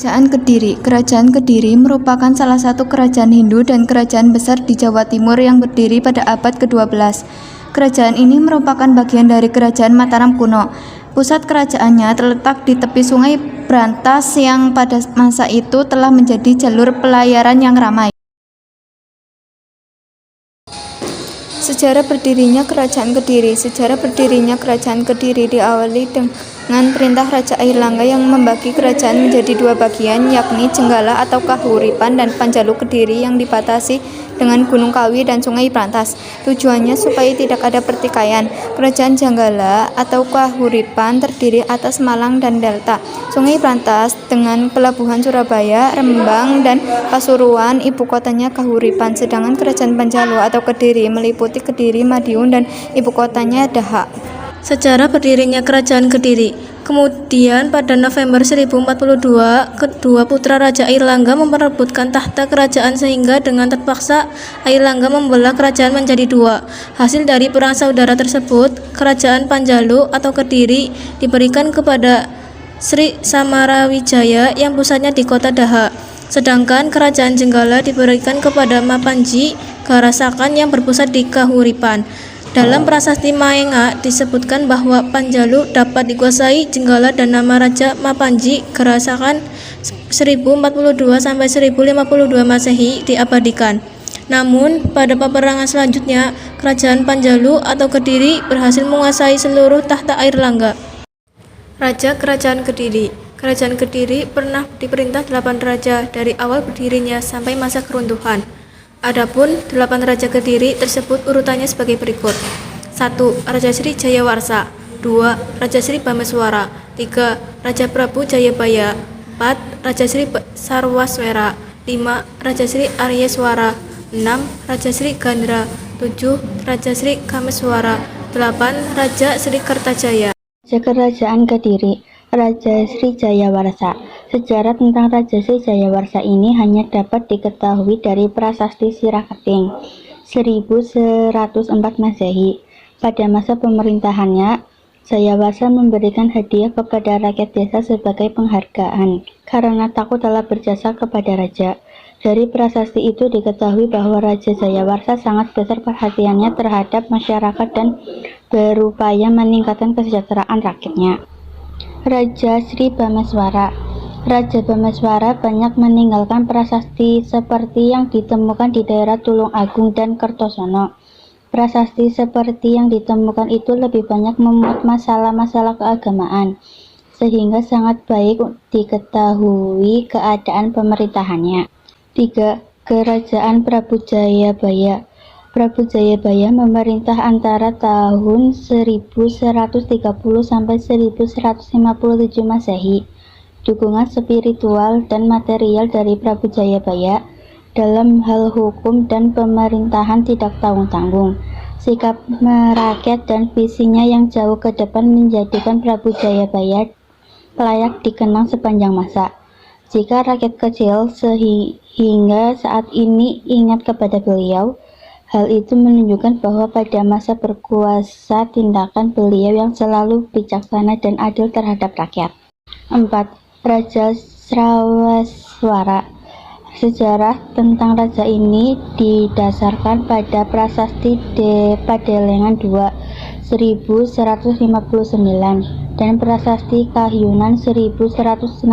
Kerajaan Kediri. Kerajaan Kediri merupakan salah satu kerajaan Hindu dan kerajaan besar di Jawa Timur yang berdiri pada abad ke-12. Kerajaan ini merupakan bagian dari Kerajaan Mataram kuno. Pusat kerajaannya terletak di tepi Sungai Brantas yang pada masa itu telah menjadi jalur pelayaran yang ramai. Sejarah berdirinya Kerajaan Kediri. Sejarah berdirinya Kerajaan Kediri diawali dengan perintah Raja Airlangga yang membagi kerajaan menjadi dua bagian, yakni Jenggala atau Kahuripan dan Panjalu Kediri yang dibatasi dengan Gunung Kawi dan Sungai Brantas. Tujuannya supaya tidak ada pertikaian. Kerajaan Jenggala atau Kahuripan terdiri atas Malang dan Delta. Sungai Brantas dengan pelabuhan Surabaya, Rembang, dan Pasuruan, ibu kotanya Kahuripan. Sedangkan Kerajaan Panjalu atau Kediri meliputi Kediri, Madiun, dan ibu kotanya Dahak. Sejarah berdirinya Kerajaan Kediri. Kemudian pada November 1042, kedua putra Raja Airlangga memperebutkan tahta kerajaan sehingga dengan terpaksa Airlangga membelah kerajaan menjadi dua. Hasil dari perang saudara tersebut, Kerajaan Panjalu atau Kediri diberikan kepada Sri Samarawijaya yang pusatnya di kota Daha. Sedangkan Kerajaan Jenggala diberikan kepada Mapanji Garasakan yang berpusat di Kahuripan. Dalam prasasti Maenga disebutkan bahwa Panjalu dapat dikuasai Jenggala dan nama Raja Mapanji Garasakan 1042 sampai 1052 Masehi diabadikan. Namun pada peperangan selanjutnya Kerajaan Panjalu atau Kediri berhasil menguasai seluruh tahta Airlangga. Raja Kerajaan Kediri. Kerajaan Kediri pernah diperintah 8 raja dari awal berdirinya sampai masa keruntuhan. Adapun 8 raja Kediri tersebut urutannya sebagai berikut. 1. Raja Sri Jayawarsa. 2. Raja Sri Bameswara. 3. Raja Prabu Jayabaya. 4. Raja Sri Sarwaswera. 5. Raja Sri Aryaswara. 6. Raja Sri Gandra. 7. Raja Sri Kameswara. 8. Raja Sri Kertajaya. Raja Kerajaan Kediri, Raja Sri Jayawarsa. Sejarah tentang Raja Sri Jayawarsa ini hanya dapat diketahui dari prasasti Siraketing 1104 Masehi. Pada masa pemerintahannya, Jayawarsa memberikan hadiah kepada rakyat desa sebagai penghargaan karena takut telah berjasa kepada raja. Dari prasasti itu diketahui bahwa Raja Jayawarsa sangat besar perhatiannya terhadap masyarakat dan berupaya meningkatkan kesejahteraan rakyatnya. Raja Sri Bameswara. Raja Bameswara banyak meninggalkan prasasti seperti yang ditemukan di daerah Tulung Agung dan Kertosono. Prasasti seperti yang ditemukan itu lebih banyak memuat masalah-masalah keagamaan, sehingga sangat baik diketahui keadaan pemerintahannya. 3. Kerajaan Prabu Jayabaya. Prabu Jayabaya memerintah antara tahun 1130 sampai 1157 Masehi. Dukungan spiritual dan material dari Prabu Jayabaya dalam hal hukum dan pemerintahan tidak tanggung-tanggung. Sikap merakyat dan visinya yang jauh ke depan menjadikan Prabu Jayabaya layak dikenang sepanjang masa. Jika rakyat kecil sehingga saat ini ingat kepada beliau, hal itu menunjukkan bahwa pada masa berkuasa tindakan beliau yang selalu bijaksana dan adil terhadap rakyat. 4. Raja Srawaswara. Sejarah tentang raja ini didasarkan pada prasasti Padelengan II 1159 dan prasasti Kahyunan 1161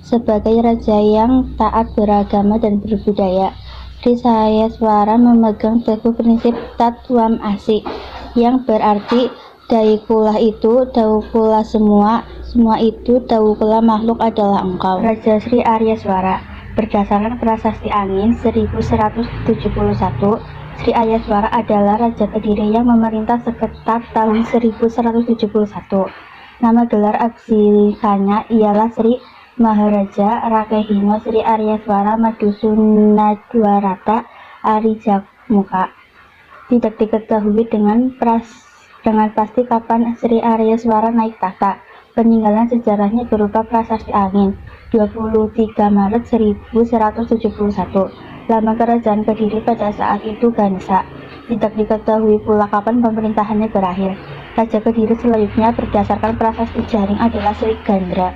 sebagai raja yang taat beragama dan berbudaya. Sri Jayawarsa memegang teguh prinsip Tatwam Asi yang berarti Daikulah itu daukulah semua itu daukulah makhluk adalah engkau. Raja Sri Aryaswara. Berdasarkan prasasti Angin 1171, Sri Aryaswara adalah Raja Kediri yang memerintah sekitar tahun 1171. Nama gelar abdikanya ialah Sri Maharaja Rakehino Sri Aryaswara Madusunadwarata Arijakmuka. Tidak diketahui dengan pasti kapan Sri Aryaswara naik tahta. Peninggalan sejarahnya berupa prasasti Angin 23 Maret 1171. Lama kerajaan Kediri pada saat itu Ganesa. Tidak diketahui pula kapan pemerintahannya berakhir. Raja Kediri selanjutnya berdasarkan prasasti Jaring adalah Sri Gandra.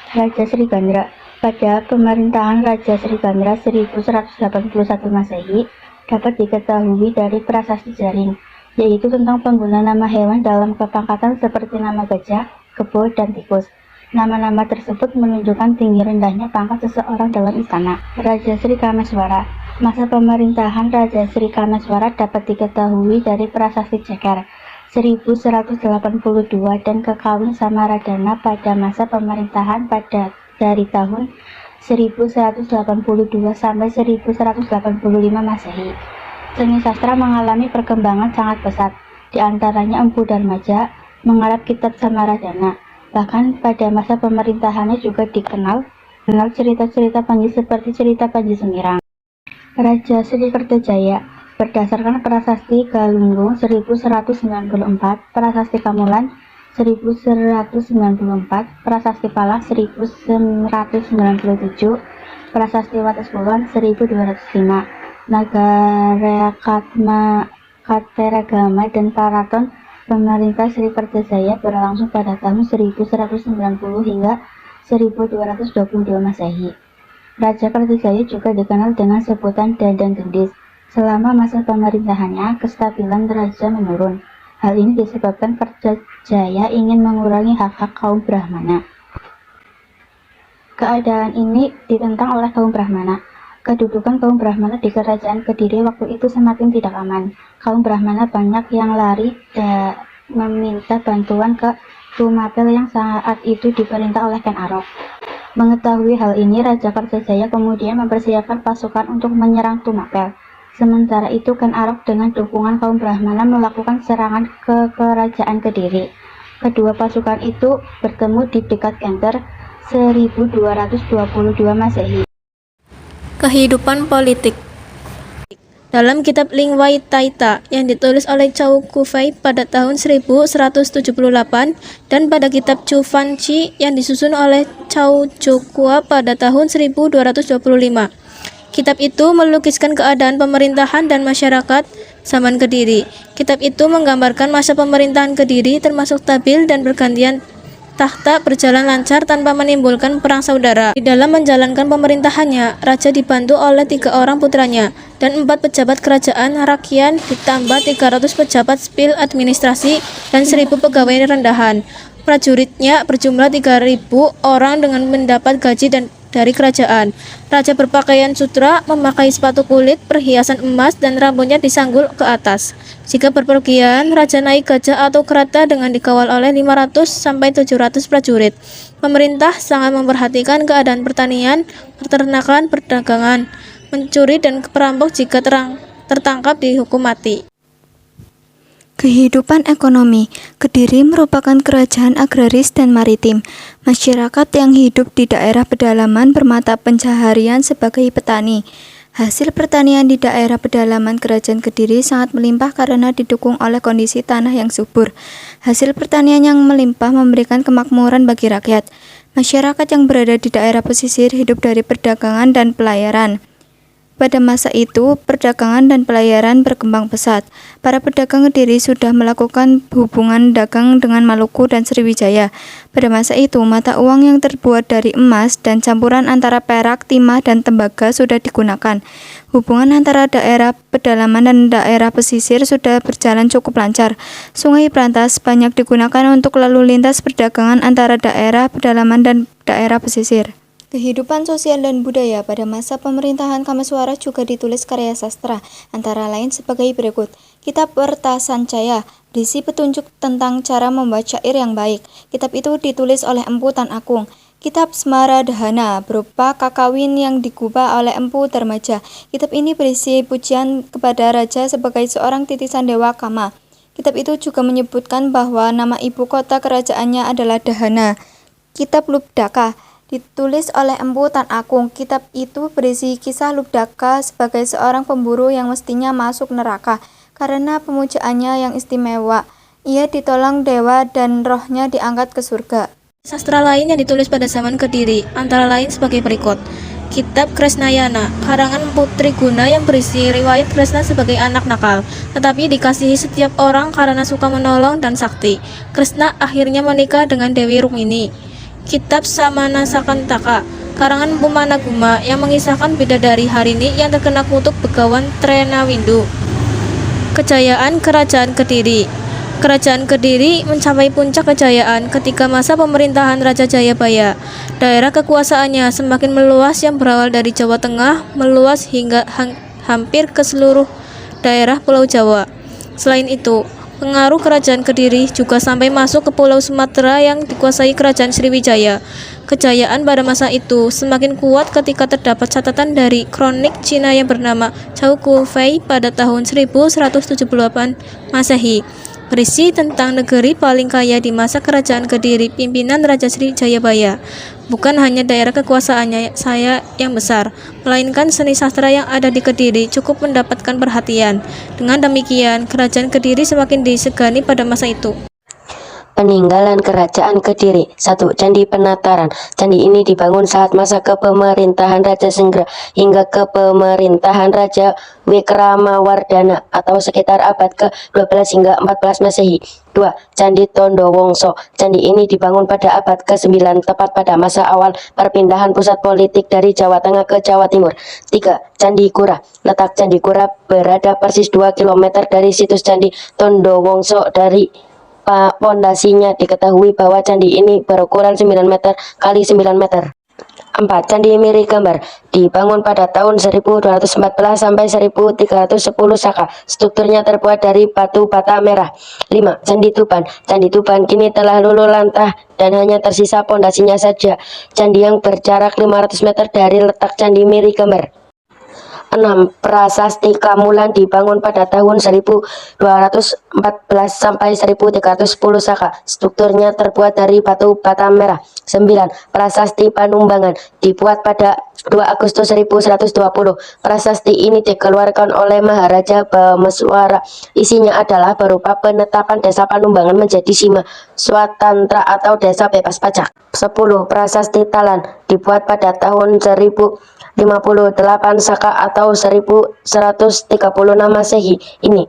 Raja Srigandra. Pada pemerintahan Raja Srigandra 1181 Masehi dapat diketahui dari prasasti Jaring, yaitu tentang penggunaan nama hewan dalam kepangkatan seperti nama gajah, kebo, dan tikus. Nama-nama tersebut menunjukkan tinggi rendahnya pangkat seseorang dalam istana. Raja Sri Kameswara. Masa pemerintahan Raja Sri Kameswara dapat diketahui dari prasasti Ceker 1182 dan kekawin sama Radana pada masa pemerintahan dari tahun 1182 sampai 1185 Masehi. Seni sastra mengalami perkembangan sangat pesat, di antaranya Empu Darmaja menggarap kitab Samaradana. Bahkan pada masa pemerintahannya juga dikenal cerita-cerita Panji seperti cerita Panji Semirang. Raja Sri Kertajaya. Berdasarkan prasasti Galunggung 1194, prasasti Kamulan 1194, prasasti Palak 1197, prasasti Wates Kulon 1205, Nagara Kateragama dan Karaton pemerintah Sri Kertajaya berlangsung pada tahun 1190 hingga 1222 Masehi. Raja Kertajaya juga dikenal dengan sebutan Dandang Gendis. Selama masa pemerintahannya, kestabilan raja menurun. Hal ini disebabkan Kertajaya ingin mengurangi hak-hak kaum Brahmana. Keadaan ini ditentang oleh kaum Brahmana. Kedudukan kaum Brahmana di kerajaan Kediri waktu itu semakin tidak aman. Kaum Brahmana banyak yang lari dan meminta bantuan ke Tumapel yang saat itu diperintah oleh Ken Arok. Mengetahui hal ini, Raja Kertajaya kemudian mempersiapkan pasukan untuk menyerang Tumapel. Sementara itu, Ken Arok dengan dukungan kaum Brahmana melakukan serangan ke kerajaan Kediri. Kedua pasukan itu bertemu di dekat Kenter 1222 Masehi. Kehidupan politik. Dalam kitab Lingwaitaita yang ditulis oleh Chow Kufei pada tahun 1178 dan pada kitab Chu Fanchi yang disusun oleh Chow Jokua pada tahun 1225. Kitab itu melukiskan keadaan pemerintahan dan masyarakat zaman Kediri. Kitab itu menggambarkan masa pemerintahan Kediri termasuk stabil dan bergantian tahta berjalan lancar tanpa menimbulkan perang saudara. Di dalam menjalankan pemerintahannya, raja dibantu oleh 3 orang putranya dan 4 pejabat kerajaan rakyat ditambah 300 pejabat sipil administrasi dan 1000 pegawai rendahan. Prajuritnya berjumlah 3000 orang dengan mendapat gaji dari kerajaan. Raja berpakaian sutra, memakai sepatu kulit, perhiasan emas, dan rambutnya disanggul ke atas. Jika berpergian, raja naik gajah atau kereta dengan dikawal oleh 500 sampai 700 prajurit. Pemerintah sangat memperhatikan keadaan pertanian, peternakan, perdagangan, mencuri dan perampok jika tertangkap dihukum mati. Kehidupan ekonomi. Kediri merupakan kerajaan agraris dan maritim. Masyarakat yang hidup di daerah pedalaman bermata pencaharian sebagai petani. Hasil pertanian di daerah pedalaman kerajaan Kediri sangat melimpah karena didukung oleh kondisi tanah yang subur. Hasil pertanian yang melimpah memberikan kemakmuran bagi rakyat. Masyarakat yang berada di daerah pesisir hidup dari perdagangan dan pelayaran. Pada masa itu, perdagangan dan pelayaran berkembang pesat. Para pedagang Kediri sudah melakukan hubungan dagang dengan Maluku dan Sriwijaya. Pada masa itu, mata uang yang terbuat dari emas dan campuran antara perak, timah, dan tembaga sudah digunakan. Hubungan antara daerah pedalaman dan daerah pesisir sudah berjalan cukup lancar. Sungai Brantas banyak digunakan untuk lalu lintas perdagangan antara daerah pedalaman dan daerah pesisir. Kehidupan sosial dan budaya pada masa pemerintahan Kameswara juga ditulis karya sastra, antara lain sebagai berikut. Kitab Wertasancaya berisi petunjuk tentang cara membuat syair yang baik. Kitab itu ditulis oleh Empu Tan Akung. Kitab Smaradhana berupa kakawin yang digubah oleh Empu Darmaja. Kitab ini berisi pujian kepada raja sebagai seorang titisan Dewa Kama. Kitab itu juga menyebutkan bahwa nama ibu kota kerajaannya adalah Dahana. Kitab Lubdaka ditulis oleh Empu Tan Akung. Kitab itu berisi kisah Lubdaka sebagai seorang pemburu yang mestinya masuk neraka karena pemujaannya yang istimewa. Ia ditolong dewa dan rohnya diangkat ke surga. Sastra lain yang ditulis pada zaman Kediri antara lain sebagai berikut. Kitab Kresnayana, karangan Putri Guna yang berisi riwayat Kresna sebagai anak nakal, tetapi dikasihi setiap orang karena suka menolong dan sakti. Kresna akhirnya menikah dengan Dewi Rumini. Kitab Samanasakantaka karangan Empu Managuma yang mengisahkan bidadari Harini yang terkena kutuk Begawan Trenawindu. Kejayaan Kerajaan Kediri. Kerajaan Kediri mencapai puncak kejayaan ketika masa pemerintahan Raja Jayabaya. Daerah kekuasaannya semakin meluas yang berawal dari Jawa Tengah, meluas hingga hampir ke seluruh daerah Pulau Jawa. Selain itu, pengaruh Kerajaan Kediri juga sampai masuk ke Pulau Sumatera yang dikuasai Kerajaan Sriwijaya. Kejayaan pada masa itu semakin kuat ketika terdapat catatan dari kronik Cina yang bernama Chao Ku-fei pada tahun 1178 Masehi, berisi tentang negeri paling kaya di masa Kerajaan Kediri pimpinan Raja Sriwijaya. Bukan hanya daerah kekuasaannya saya yang besar, melainkan seni sastra yang ada di Kediri cukup mendapatkan perhatian. Dengan demikian, Kerajaan Kediri semakin disegani pada masa itu. Peninggalan Kerajaan Kediri. 1. Candi Penataran. Candi ini dibangun saat masa kepemerintahan Raja Senggra hingga kepemerintahan Raja Wikramawardhana atau sekitar abad ke-12 hingga 14 Masehi. 2. Candi Tondowongso. Candi ini dibangun pada abad ke-9 tepat pada masa awal perpindahan pusat politik dari Jawa Tengah ke Jawa Timur. 3. Candi Kura. Letak Candi Kura berada persis 2 km dari situs Candi Tondowongso. Dari pondasinya diketahui bahwa candi ini berukuran 9 meter kali 9 meter. 4. Candi Miri Gambar dibangun pada tahun 1214 sampai 1310 Saka. Strukturnya terbuat dari batu bata merah. 5. Candi Tuban. Candi Tuban kini telah luluh lantah dan hanya tersisa pondasinya saja. Candi yang berjarak 500 meter dari letak Candi Miri Gambar. 6. Prasasti Kamulan dibangun pada tahun 1214 sampai 1310 Saka. Strukturnya terbuat dari batu bata merah. 9. Prasasti Panumbangan dibuat pada 2 Agustus 1120. Prasasti ini dikeluarkan oleh Maharaja Bhameswara. Isinya adalah berupa penetapan desa Panumbangan menjadi Sima Swatantra atau desa bebas pajak. 10. Prasasti Talan dibuat pada tahun 1058 Saka atau 1136 Masehi. Ini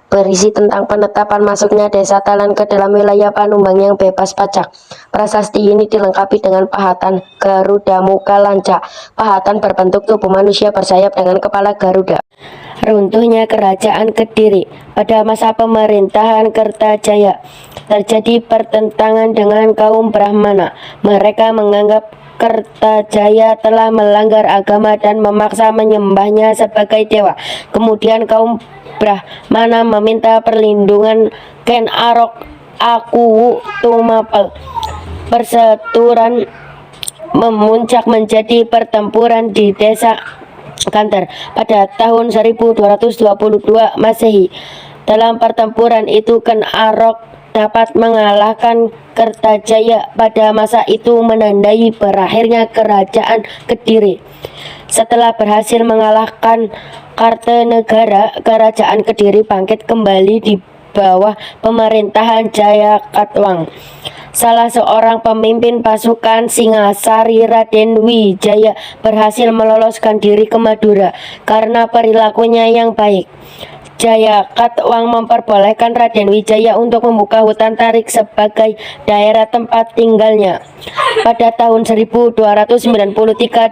berisi tentang penetapan masuknya desa Talan ke dalam wilayah Panumbang yang bebas pajak. Prasasti ini dilengkapi dengan pahatan Garuda muka lanca, pahatan berbentuk tubuh manusia bersayap dengan kepala Garuda. Runtuhnya Kerajaan Kediri. Pada masa pemerintahan Kertajaya terjadi pertentangan dengan kaum Brahmana. Mereka menganggap Kertajaya telah melanggar agama dan memaksa menyembahnya sebagai dewa. Kemudian kaum Brahmana meminta perlindungan Ken Arok Akuwu Tumapel. Perseturan memuncak menjadi pertempuran di desa Kanter pada tahun 1222 Masehi. Dalam pertempuran itu Ken Arok dapat mengalahkan Kertajaya. Pada masa itu menandai berakhirnya Kerajaan Kediri. Setelah berhasil mengalahkan Kartanegara, Kerajaan Kediri bangkit kembali di bawah pemerintahan Jayakatwang. Salah seorang pemimpin pasukan Singasari, Raden Wijaya, berhasil meloloskan diri ke Madura karena perilakunya yang baik. Jayakatwang memperbolehkan Raden Wijaya untuk membuka hutan tarik sebagai daerah tempat tinggalnya. Pada tahun 1293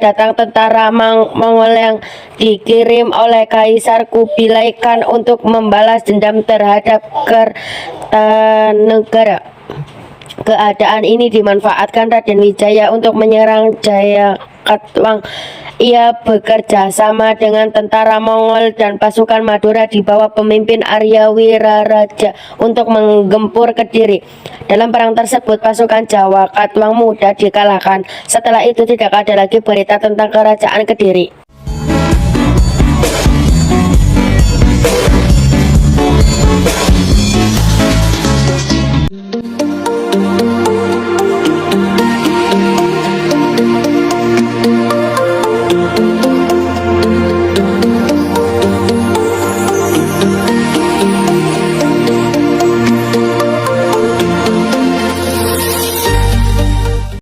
datang tentara Mongol yang dikirim oleh Kaisar Kubilai Khan untuk membalas dendam terhadap Kartanegara. Keadaan ini dimanfaatkan Raden Wijaya untuk menyerang Jayakatwang. Ia bekerja sama dengan tentara Mongol dan pasukan Madura di bawah pemimpin Arya Wiraraja untuk menggempur Kediri. Dalam perang tersebut pasukan Jayakatwang mudah dikalahkan. Setelah itu tidak ada lagi berita tentang Kerajaan Kediri.